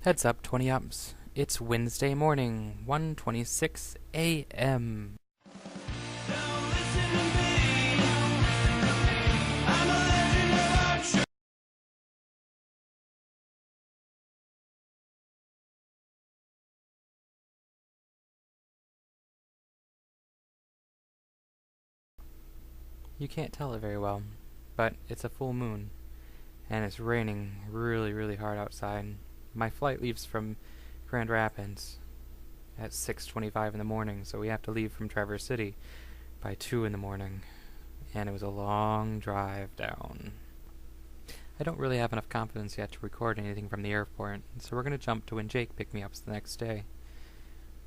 Heads up, 20ups. It's Wednesday morning, 1:26 a.m. You can't tell it very well, but it's a full moon, and it's raining really hard outside. My flight leaves from Grand Rapids at 6:25 in the morning, so we have to leave from Traverse City by 2 in the morning, and it was a long drive down. I don't really have enough confidence yet to record anything from the airport, so we're going to jump to when Jake picked me up the next day.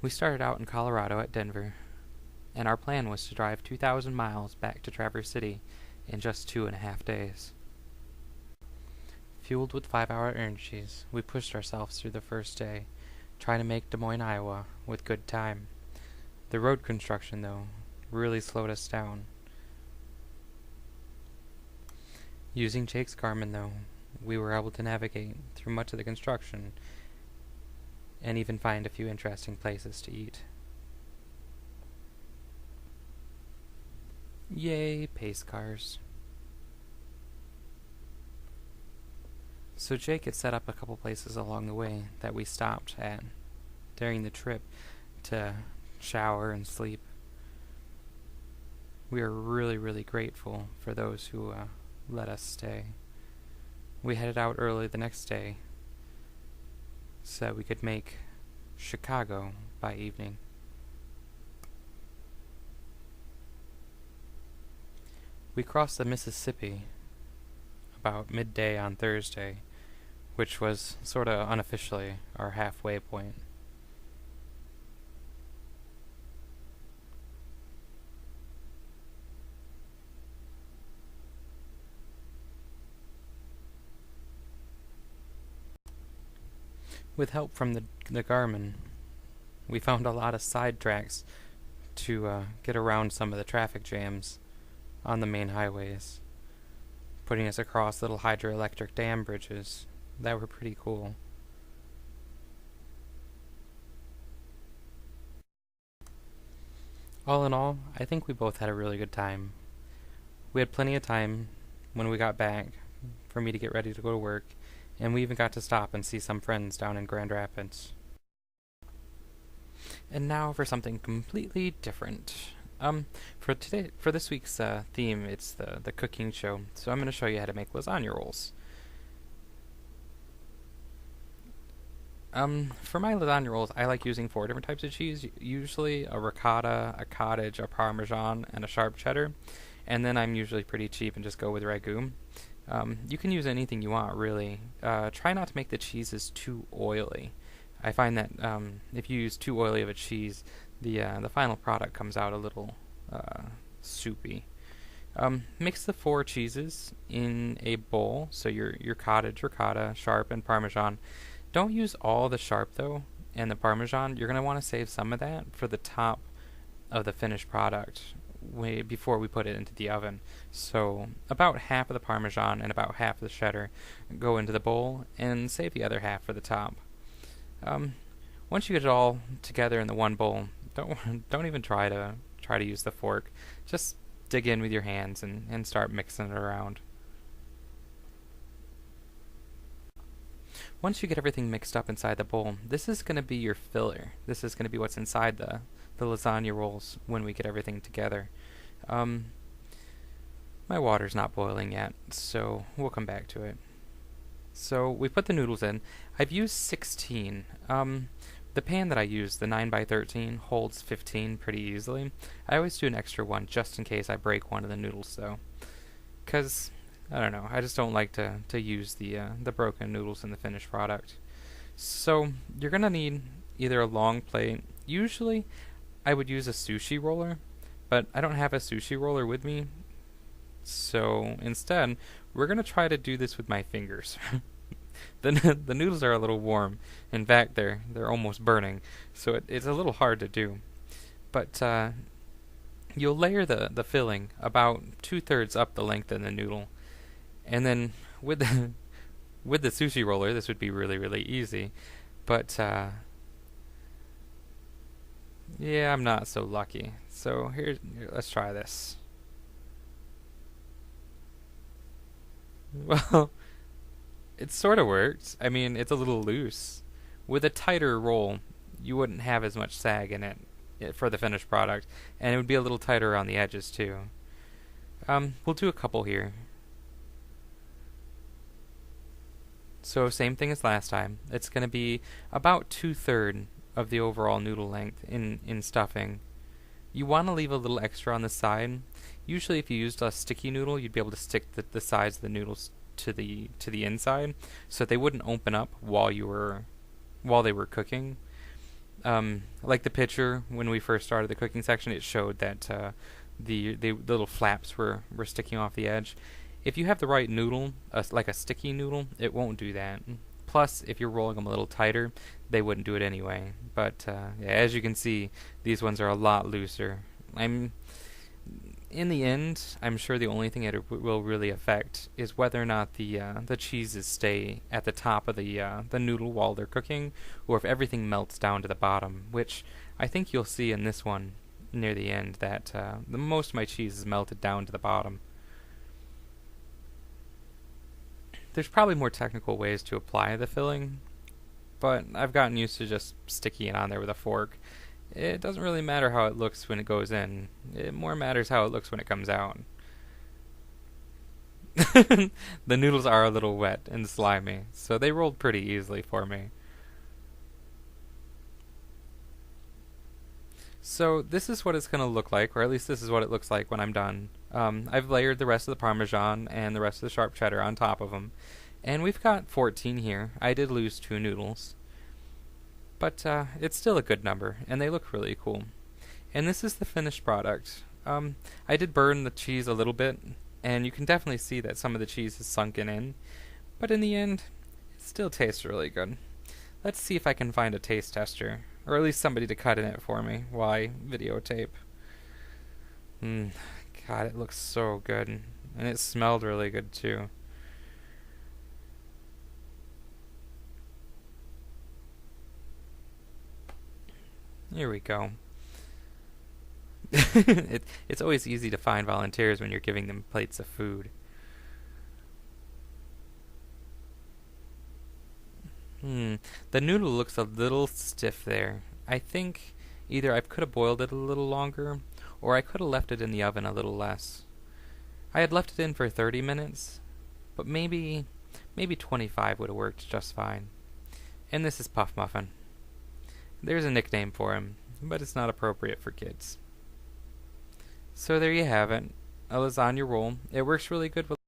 We started out in Colorado at Denver, and our plan was to drive 2,000 miles back to Traverse City in just 2.5 days. Fueled with 5-hour energies, we pushed ourselves through the first day, trying to make Des Moines, Iowa, with good time. The road construction, though, really slowed us down. Using Jake's Garmin, though, we were able to navigate through much of the construction and even find a few interesting places to eat. Yay, pace cars. So Jake had set up a couple places along the way that we stopped at during the trip to shower and sleep. We are really grateful for those who let us stay. We headed out early the next day so that we could make Chicago by evening. We crossed the Mississippi about midday on Thursday, which was sort of unofficially our halfway point. With help from the Garmin, we found a lot of side tracks to get around some of the traffic jams on the main highways, putting us across little hydroelectric dam bridges that were pretty cool. All in all, I think we both had a really good time. We had plenty of time when we got back for me to get ready to go to work, and we even got to stop and see some friends down in Grand Rapids. And now for something completely different. For this week's theme, it's the cooking show, so I'm going to show you how to make lasagna rolls. For my lasagna rolls, I like using 4 different types of cheese, usually a ricotta, a cottage, a parmesan, and a sharp cheddar, and then I'm usually pretty cheap and just go with ragu. You can use anything you want, really. Try not to make the cheeses too oily. I find that if you use too oily of a cheese, the final product comes out a little soupy. Mix the 4 cheeses in a bowl, so your cottage, ricotta, sharp, and parmesan. Don't use all the sharp, though, and the parmesan. You're going to want to save some of that for the top of the finished product before we put it into the oven. So about half of the parmesan and about half of the cheddar go into the bowl, and save the other half for the top. Once you get it all together in the one bowl, don't even try to use the fork. Just dig in with your hands and start mixing it around. Once you get everything mixed up inside the bowl, this is going to be your filler. This is going to be what's inside the lasagna rolls when we get everything together. My water's not boiling yet, so we'll come back to it. So we put the noodles in. I've used 16. The pan that I use, the 9x13, holds 15 pretty easily. I always do an extra one just in case I break one of the noodles, though. Because, I don't know, I just don't like to use the broken noodles in the finished product. So you're going to need either a long plate. Usually I would use a sushi roller, but I don't have a sushi roller with me. So instead, we're going to try to do this with my fingers. The noodles are a little warm. In fact, they're almost burning, so it's a little hard to do. But you'll layer the filling about 2/3 up the length of the noodle, and then with the sushi roller, this would be really easy. But, yeah, I'm not so lucky. So here, let's try this. Well, it sort of works. I mean, it's a little loose. With a tighter roll, you wouldn't have as much sag in it for the finished product, and it would be a little tighter on the edges too. We'll do a couple here. So same thing as last time. It's going to be about 2/3 of the overall noodle length in stuffing. You want to leave a little extra on the side. Usually if you used a sticky noodle, you'd be able to stick the sides of the noodles to the inside, so that they wouldn't open up while they were cooking. Like the picture when we first started the cooking section, it showed that the little flaps were sticking off the edge. If you have the right noodle, like a sticky noodle, it won't do that. Plus, if you're rolling them a little tighter, they wouldn't do it anyway. But yeah, as you can see, these ones are a lot looser. In the end, I'm sure the only thing it will really affect is whether or not the cheeses stay at the top of the noodle while they're cooking, or if everything melts down to the bottom, which I think you'll see in this one near the end that the most of my cheese is melted down to the bottom. There's probably more technical ways to apply the filling, but I've gotten used to just sticking it on there with a fork. It doesn't really matter how it looks when it goes in. It more matters how it looks when it comes out. The noodles are a little wet and slimy, so they rolled pretty easily for me. So this is what it's going to look like, or at least this is what it looks like when I'm done. I've layered the rest of the Parmesan and the rest of the sharp cheddar on top of them. And we've got 14 here. I did lose 2 noodles. But it's still a good number, and they look really cool. And this is the finished product. I did burn the cheese a little bit, and you can definitely see that some of the cheese is sunken in. But in the end, it still tastes really good. Let's see if I can find a taste tester, or at least somebody to cut in it for me while I videotape. God, it looks so good. And it smelled really good too. Here we go. It's always easy to find volunteers when you're giving them plates of food. The noodle looks a little stiff there. I think either I could have boiled it a little longer, or I could have left it in the oven a little less. I had left it in for 30 minutes, but maybe 25 would have worked just fine. And this is Puff Muffin. There's a nickname for him, but it's not appropriate for kids. So there you have it, a lasagna roll. It works really good with